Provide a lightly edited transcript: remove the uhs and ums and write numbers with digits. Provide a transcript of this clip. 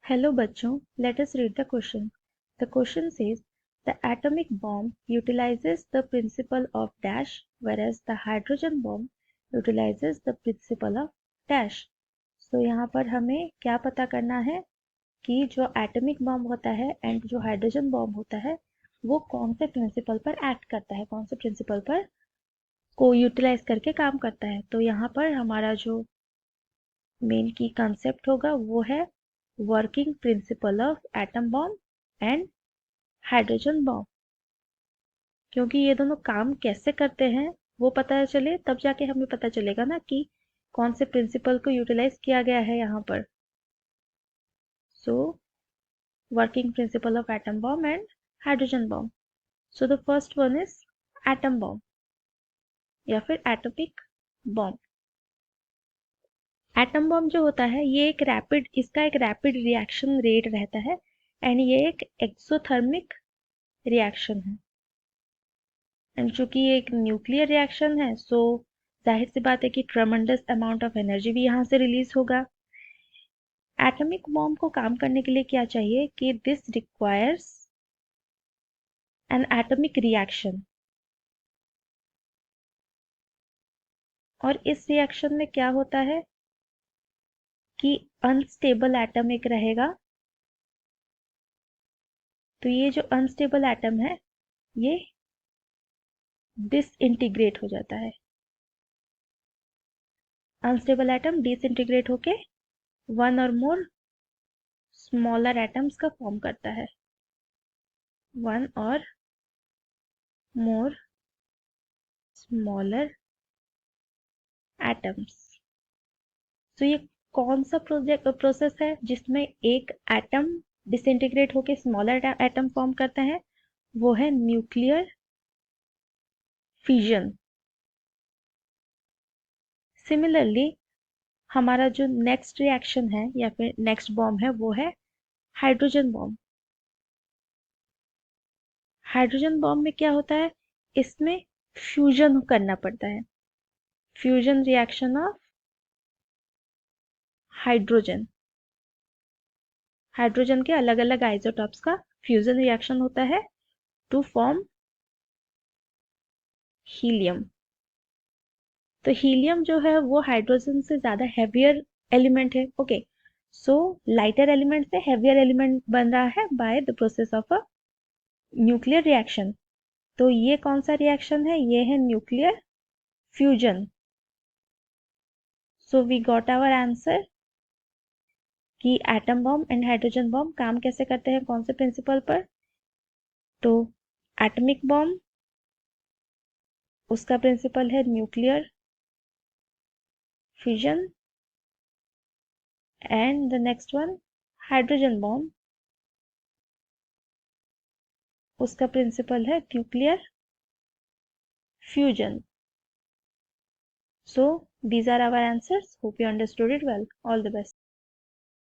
Hello बच्चों, let us read the question. The question says the atomic bomb utilizes the principle of dash whereas the hydrogen bomb utilizes the principle of dash. So यहाँ पर हमें क्या पता करना है कि जो एटॉमिक बॉम्ब होता है एंड जो हाइड्रोजन बॉम्ब होता है वो कौन से प्रिंसिपल पर एक्ट करता है, कौन से प्रिंसिपल पर को यूटिलाइज करके काम करता है। तो यहाँ पर हमारा जो मेन की कंसेप्ट होगा वो है working principle of atom bomb and hydrogen bomb. क्योंकि ये दोनों काम कैसे करते हैं वो पता चले तब जाके हमें पता चलेगा ना कि कौन से प्रिंसिपल को यूटिलाइज किया गया है यहाँ पर। So working principle of atom bomb and hydrogen bomb. So the first one is atom bomb या फिर एटॉमिक बॉम्ब। एटम बॉम्ब जो होता है ये इसका एक रैपिड रिएक्शन रेट रहता है एंड ये एक एक्सोथर्मिक रिएक्शन है एंड चूंकि ये एक न्यूक्लियर रिएक्शन है सो जाहिर सी बात है कि ट्रेमेंडस अमाउंट ऑफ एनर्जी भी यहाँ से रिलीज होगा। एटॉमिक बॉम्ब को काम करने के लिए क्या चाहिए कि this requires N atomic reaction, और इस रिएक्शन में क्या होता है कि अनस्टेबल एटम एक रहेगा। तो ये जो अनस्टेबल एटम है ये डिसइंटीग्रेट हो जाता है। अनस्टेबल एटम डिसइंटीग्रेट होके वन और मोर स्मॉलर एटम्स का फॉर्म करता है, वन और मोर स्मॉलर एटम्स। तो ये कौन सा प्रोसेस है जिसमें एक एटम डिसइंटीग्रेट होके स्मॉलर एटम फॉर्म करता है, वो है न्यूक्लियर फिजन। सिमिलरली हमारा जो नेक्स्ट रिएक्शन है या फिर नेक्स्ट बॉम्ब है वो है हाइड्रोजन बॉम्ब। हाइड्रोजन बॉम्ब में क्या होता है, इसमें फ्यूजन करना पड़ता है, fusion reaction of hydrogen. Hydrogen के अलग अलग आइसोटॉप्स का फ्यूजन रिएक्शन होता है टू फॉर्म हीलियम। तो हीलियम जो है वो हाइड्रोजन से ज्यादा हैवियर एलिमेंट है। ओके, सो लाइटर एलिमेंट से हैवियर एलिमेंट बन रहा है by the process of a nuclear reaction. तो ये कौन सा रिएक्शन है, ये है nuclear fusion. So we got our answer कि atom bomb and hydrogen bomb काम कैसे करते हैं, कौन से प्रिंसिपल पर। तो एटॉमिक बॉम्ब उसका प्रिंसिपल है nuclear fusion and the next one hydrogen bomb उसका प्रिंसिपल है nuclear fusion. So these are our answers. Hope you understood it well. All the best.